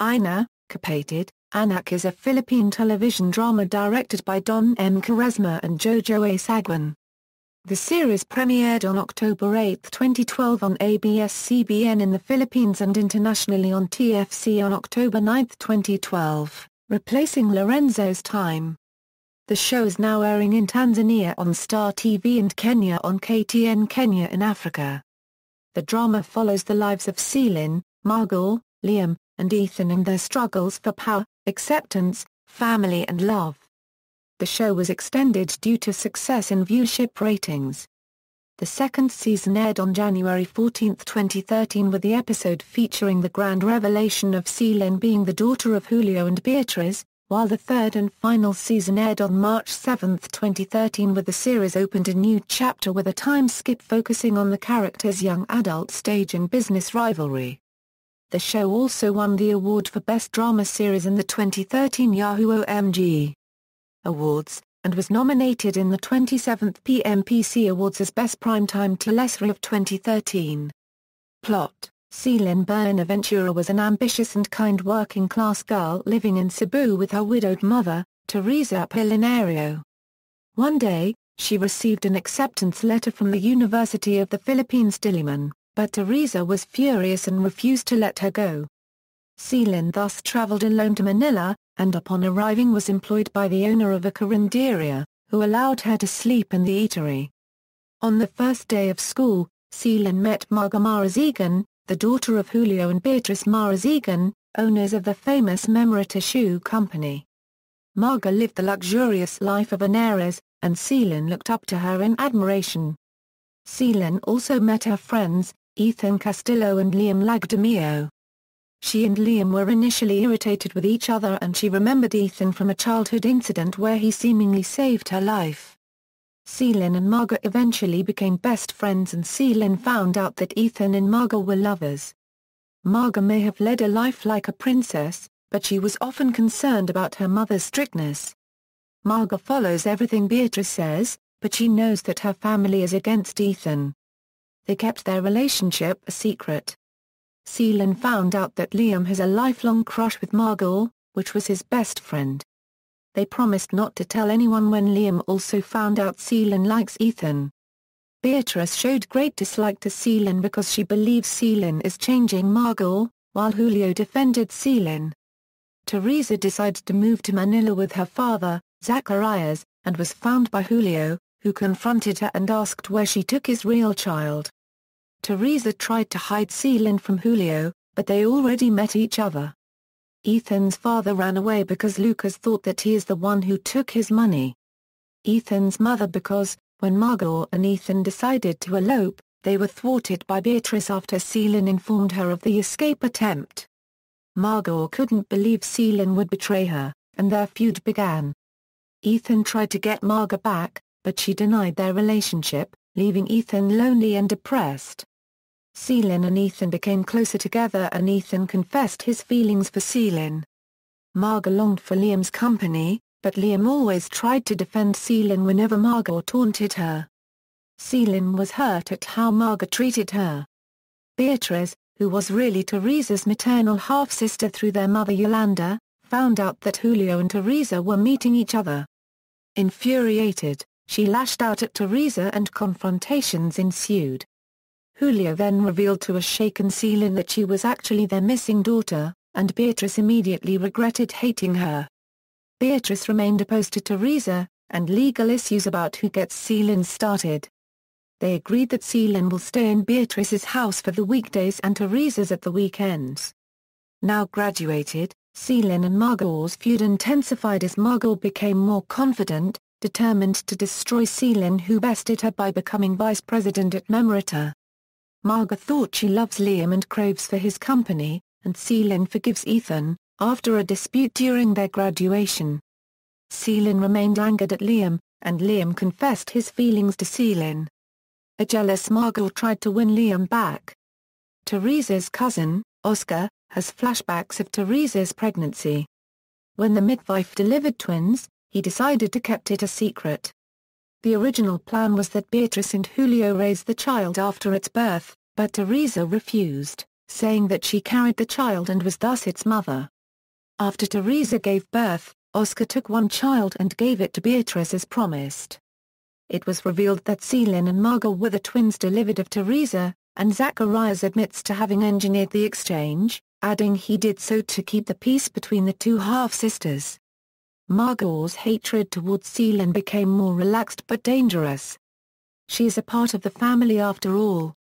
Ina, Kapatid, Anak is a Philippine television drama directed by Don M. Cuaresma and Jojo A. Saguin. The series premiered on October 8, 2012 on ABS-CBN in the Philippines and internationally on TFC on October 9, 2012, replacing Lorenzo's time. The show is now airing in Tanzania on Star TV and Kenya on KTN Kenya in Africa. The drama follows the lives of Celyn, Margaux, Liam, and Ethan and their struggles for power, acceptance, family and love. The show was extended due to success in viewership ratings. The second season aired on January 14, 2013 with the episode featuring the grand revelation of Celyn being the daughter of Julio and Beatriz, while the third and final season aired on March 7, 2013 with the series opened a new chapter with a time skip focusing on the characters' young adult stage and business rivalry. The show also won the award for Best Drama Series in the 2013 Yahoo OMG Awards, and was nominated in the 27th PMPC Awards as Best Primetime Teleserie of 2013. Plot: Celyn Buenaventura was an ambitious and kind working-class girl living in Cebu with her widowed mother, Teresa Apolinario. One day, she received an acceptance letter from the University of the Philippines Diliman, but Teresa was furious and refused to let her go. Celyn thus traveled alone to Manila, and upon arriving was employed by the owner of a carinderia, who allowed her to sleep in the eatery. On the first day of school, Celyn met Margaux Marasigan, the daughter of Julio and Beatriz Marasigan, owners of the famous Memorita Shoe Company. Margaux lived the luxurious life of an heiress, and Celyn looked up to her in admiration. Celyn also met her friends, Ethan Castillo and Liam Lagdamio. She and Liam were initially irritated with each other and she remembered Ethan from a childhood incident where he seemingly saved her life. Celyn and Margaux eventually became best friends and Celyn found out that Ethan and Margaux were lovers. Margaux may have led a life like a princess, but she was often concerned about her mother's strictness. Margaux follows everything Beatriz says, but she knows that her family is against Ethan. They kept their relationship a secret. Celyn found out that Liam has a lifelong crush with Margaux, which was his best friend. They promised not to tell anyone when Liam also found out Celyn likes Ethan. Beatriz showed great dislike to Celyn because she believes Celyn is changing Margaux, while Julio defended Celyn. Teresa decided to move to Manila with her father, Zacharias, and was found by Julio, who confronted her and asked where she took his real child. Teresa tried to hide Celyn from Julio, but they already met each other. Ethan's father ran away because Lucas thought that he is the one who took his money. Ethan's mother because, when Margaux and Ethan decided to elope, they were thwarted by Beatriz after Celyn informed her of the escape attempt. Margaux couldn't believe Celyn would betray her, and their feud began. Ethan tried to get Margaux back, but she denied their relationship, leaving Ethan lonely and depressed. Celyn and Ethan became closer together and Ethan confessed his feelings for Celyn. Margaux longed for Liam's company, but Liam always tried to defend Celyn whenever Margaux taunted her. Celyn was hurt at how Margaux treated her. Beatriz, who was really Teresa's maternal half-sister through their mother Yolanda, found out that Julio and Teresa were meeting each other. Infuriated, she lashed out at Teresa and confrontations ensued. Julio then revealed to a shaken Celyn that she was actually their missing daughter, and Beatriz immediately regretted hating her. Beatriz remained opposed to Teresa, and legal issues about who gets Celyn started. They agreed that Celyn will stay in Beatriz's house for the weekdays and Teresa's at the weekends. Now graduated, Celyn and Margaux's feud intensified as Margaux became more confident, determined to destroy Celyn who bested her by becoming vice president at Memorita. Margaux thought she loves Liam and craves for his company, and Celyn forgives Ethan, after a dispute during their graduation. Celyn remained angered at Liam, and Liam confessed his feelings to Celyn. A jealous Margaux tried to win Liam back. Teresa's cousin, Oscar, has flashbacks of Teresa's pregnancy. When the midwife delivered twins, he decided to keep it a secret. The original plan was that Beatriz and Julio raise the child after its birth, but Teresa refused, saying that she carried the child and was thus its mother. After Teresa gave birth, Oscar took one child and gave it to Beatrice as promised. It was revealed that Celyn and Margaux were the twins delivered of Teresa, and Zacharias admits to having engineered the exchange, adding he did so to keep the peace between the two half-sisters. Margaux's hatred towards Celyn became more relaxed but dangerous. She is a part of the family after all.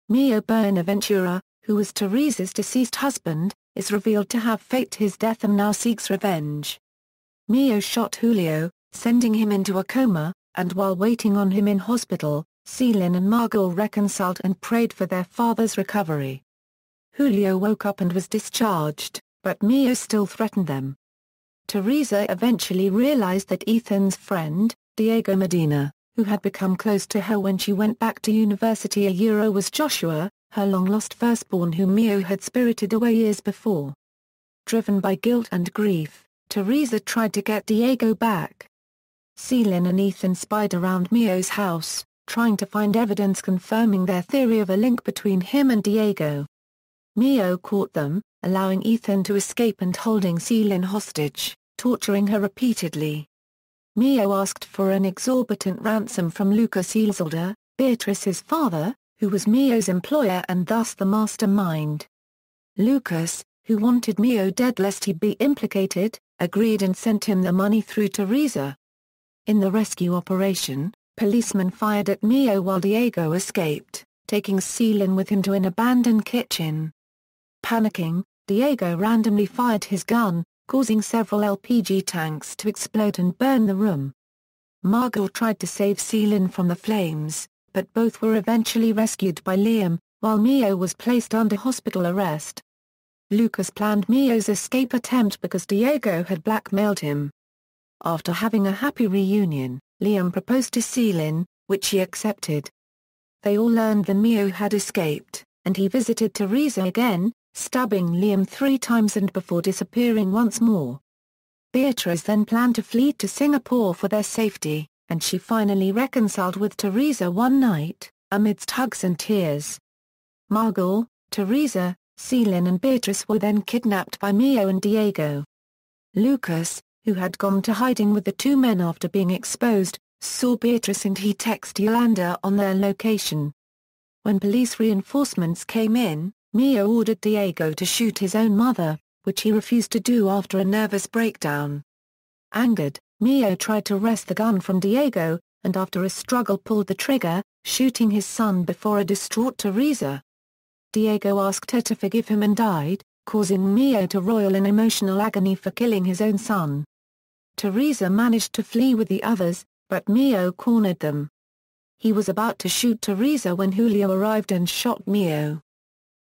Mio Buenaventura, who was Teresa's deceased husband, is revealed to have faked his death and now seeks revenge. Mio shot Julio, sending him into a coma, and while waiting on him in hospital, Celyn and Margaux reconciled and prayed for their father's recovery. Julio woke up and was discharged, but Mio still threatened them. Teresa eventually realized that Ethan's friend, Diego Medina, who had become close to her when she went back to university a year was Joshua, her long-lost firstborn whom Mio had spirited away years before. Driven by guilt and grief, Teresa tried to get Diego back. Celyn and Ethan spied around Mio's house, trying to find evidence confirming their theory of a link between him and Diego. Mio caught them, allowing Ethan to escape and holding Celyn hostage, torturing her repeatedly. Mio asked for an exorbitant ransom from Lucas Elzelder, Beatrice's father, who was Mio's employer and thus the mastermind. Lucas, who wanted Mio dead lest he be implicated, agreed and sent him the money through Teresa. In the rescue operation, policemen fired at Mio while Diego escaped, taking Celyn with him to an abandoned kitchen. Panicking, Diego randomly fired his gun, causing several LPG tanks to explode and burn the room. Margaux tried to save Celyn from the flames, but both were eventually rescued by Liam, while Mio was placed under hospital arrest. Lucas planned Mio's escape attempt because Diego had blackmailed him. After having a happy reunion, Liam proposed to Celyn, which she accepted. They all learned that Mio had escaped, and he visited Teresa again, stabbing Liam 3 times and before disappearing once more. Beatrice then planned to flee to Singapore for their safety, and she finally reconciled with Teresa one night, amidst hugs and tears. Margaux, Teresa, Celyn and Beatrice were then kidnapped by Mio and Diego. Lucas, who had gone to hiding with the two men after being exposed, saw Beatrice and he texted Yolanda on their location. When police reinforcements came in, Mio ordered Diego to shoot his own mother, which he refused to do after a nervous breakdown. Angered, Mio tried to wrest the gun from Diego, and after a struggle pulled the trigger, shooting his son before a distraught Teresa. Diego asked her to forgive him and died, causing Mio to roil in emotional agony for killing his own son. Teresa managed to flee with the others, but Mio cornered them. He was about to shoot Teresa when Julio arrived and shot Mio.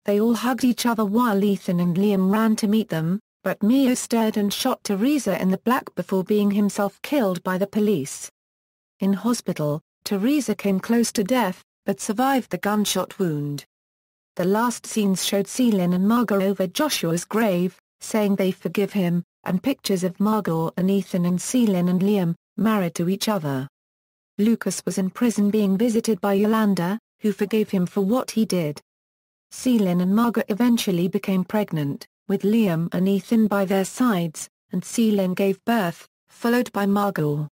They all hugged each other while Ethan and Liam ran to meet them, but Mio stared and shot Teresa in the back before being himself killed by the police. In hospital, Teresa came close to death, but survived the gunshot wound. The last scenes showed Celyn and Margaux over Joshua's grave, saying they forgive him, and pictures of Margaux and Ethan and Celyn and Liam, married to each other. Lucas was in prison being visited by Yolanda, who forgave him for what he did. Celyn and Margaux eventually became pregnant, with Liam and Ethan by their sides, and Celyn gave birth, followed by Margaux.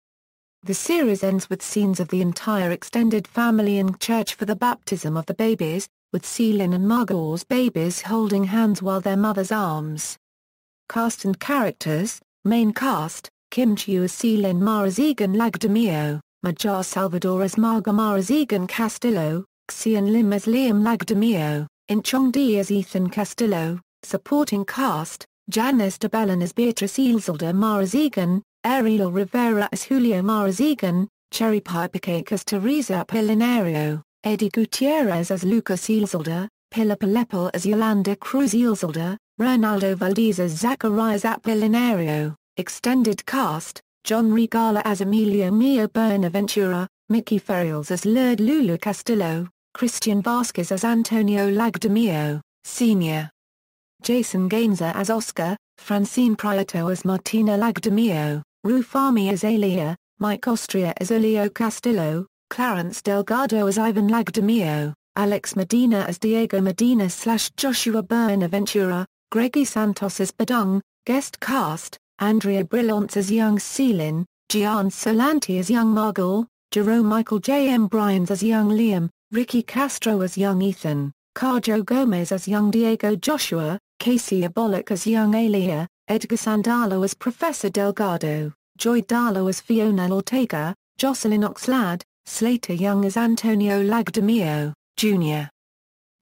The series ends with scenes of the entire extended family in church for the baptism of the babies, with Celyn and Margaux's babies holding hands while their mother's arms. Cast and characters: Main cast, Kim Chiu as Celyn Marazigan Lagdamio, Maja Salvador as Margaux Marazigan Castillo, Xian Lim as Liam Lagdamio, Enchong Dee as Ethan Castillo. Supporting cast: Janice de Bellin as Beatrice Elzelder Marazigan, Ariel Rivera as Julio Marazigan, Cherry Piper Cake as Teresa Apolinario, Eddie Gutierrez as Lucas Elzelder, Pilar Palepel as Yolanda Cruz Elzelder, Ronaldo Valdez as Zacharias Apolinario. Extended cast: John Regala as Emilio Mio Buenaventura, Mickey Ferriels as Lourdes Lulu Castillo, Christian Vasquez as Antonio Lagdamio, Sr. Jason Gainza as Oscar, Francine Prieto as Martina Lagdamio, Rufami as Alia, Mike Austria as Elio Castillo, Clarence Delgado as Ivan Lagdamio, Alex Medina as Diego Medina/Joshua Buenaventura, Greggy Santos as Badung. Guest cast: Andrea Brillant as young Celyn, Gian Solanti as young Margaux, Jerome Michael J. M. Bryans as young Liam, Ricky Castro as young Ethan, Carjo Gomez as young Diego Joshua, Casey Abolic as young Alia, Edgar Sandalo as Professor Delgado, Joy Darlow as Fiona Ortega, Jocelyn Oxlade, Slater Young as Antonio Lagdamio, Jr.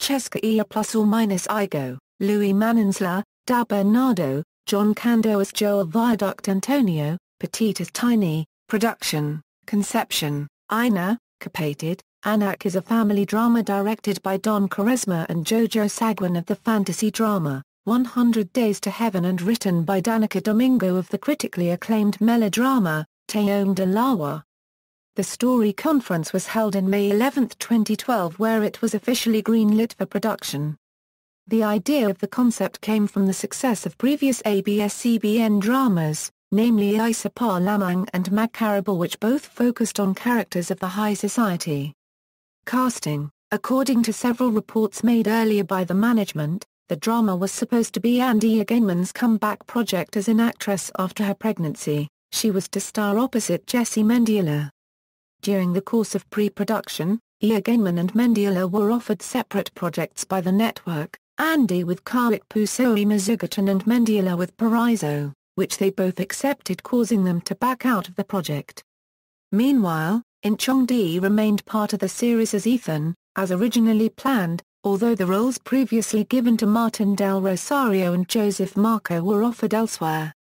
Cheska Ia ± Igo, Louis Manensla, Da Bernardo, John Cando as Joel Viaduct Antonio, Petit as Tiny. Production, conception, Ina, Kapatid. Anak is a family drama directed by Don Quaresma and Jojo Saguin of the fantasy drama 100 Days to Heaven and written by Danica Domingo of the critically acclaimed melodrama, Teong de Lawa. The story conference was held in May 11, 2012 where it was officially greenlit for production. The idea of the concept came from the success of previous ABS-CBN dramas, namely Isa Pa Lamang and Magkarabal, which both focused on characters of the high society. Casting: according to several reports made earlier by the management, the drama was supposed to be Andy Againman's comeback project as an actress after her pregnancy. She was to star opposite Jessie Mendiola. During the course of pre-production, Againman and Mendiola were offered separate projects by the network, Andy with Kawit Pusoi Mazugatan and Mendiola with Paraiso, which they both accepted, causing them to back out of the project. Meanwhile, Enchong Dee remained part of the series as Ethan, as originally planned, although the roles previously given to Martin Del Rosario and Joseph Marco were offered elsewhere.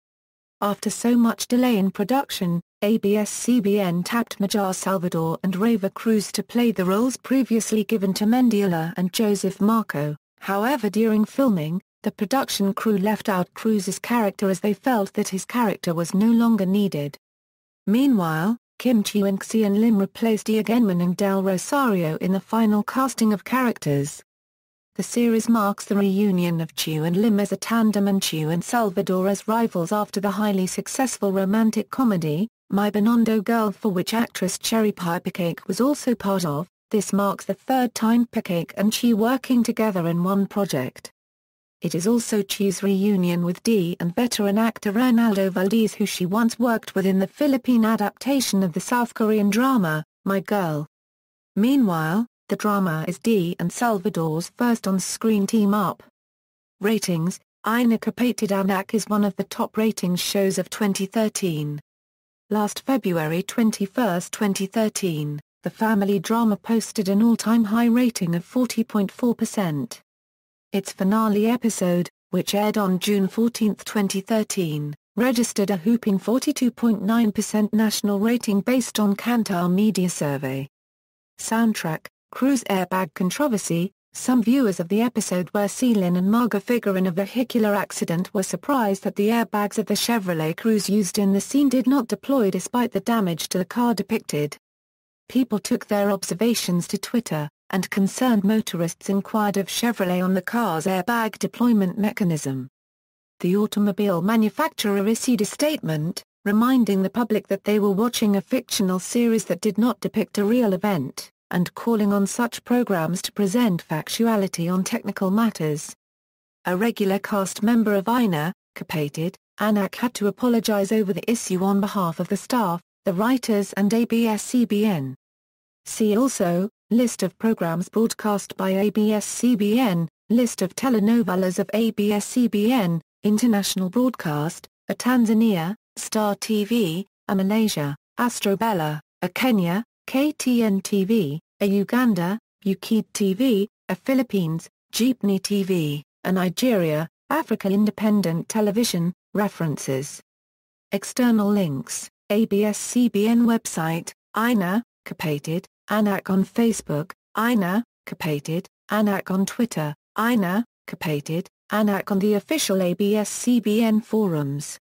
After so much delay in production, ABS-CBN tapped Maja Salvador and Rava Cruz to play the roles previously given to Mendiola and Joseph Marco. However, during filming, the production crew left out Cruz's character as they felt that his character was no longer needed. Meanwhile, Kim Chiu and Xian Lim replaced Againman and Del Rosario in the final casting of characters. The series marks the reunion of Chiu and Lim as a tandem and Chiu and Salvador as rivals after the highly successful romantic comedy, My Binondo Girl, for which actress Cherry Pie Picake was also part of. This marks the third time Picake and Chiu working together in one project. It is also Chiu's reunion with Dee and veteran actor Ronaldo Valdez, who she once worked with in the Philippine adaptation of the South Korean drama, My Girl. Meanwhile, the drama is Dee and Salvador's first on-screen team-up. Ratings: Ina Kapatid. Anak is one of the top ratings shows of 2013. Last February 21, 2013, the family drama posted an all-time high rating of 40.4%. Its finale episode, which aired on June 14, 2013, registered a whopping 42.9% national rating based on Kantar Media Survey. Soundtrack: Cruise airbag controversy. Some viewers of the episode where Celyn and Margaux figure in a vehicular accident were surprised that the airbags of the Chevrolet Cruze used in the scene did not deploy despite the damage to the car depicted. People took their observations to Twitter, and concerned motorists inquired of Chevrolet on the car's airbag deployment mechanism. The automobile manufacturer issued a statement, reminding the public that they were watching a fictional series that did not depict a real event, and calling on such programs to present factuality on technical matters. A regular cast member of Ina, Kapatid, Anak had to apologize over the issue on behalf of the staff, the writers and ABS-CBN. See also, List of programs broadcast by ABS-CBN, List of telenovelas of ABS-CBN, International Broadcast, a Tanzania, Star TV, a Malaysia, Astrobella, a Kenya, KTN TV, a Uganda, Ukid TV, a Philippines, Jeepney TV, a Nigeria, Africa Independent Television. References. External links: ABS-CBN website, Ina, Kapatid, Anak on Facebook, Ina, Kapatid, Anak on Twitter, Ina, Kapatid, Anak on the official ABS-CBN forums.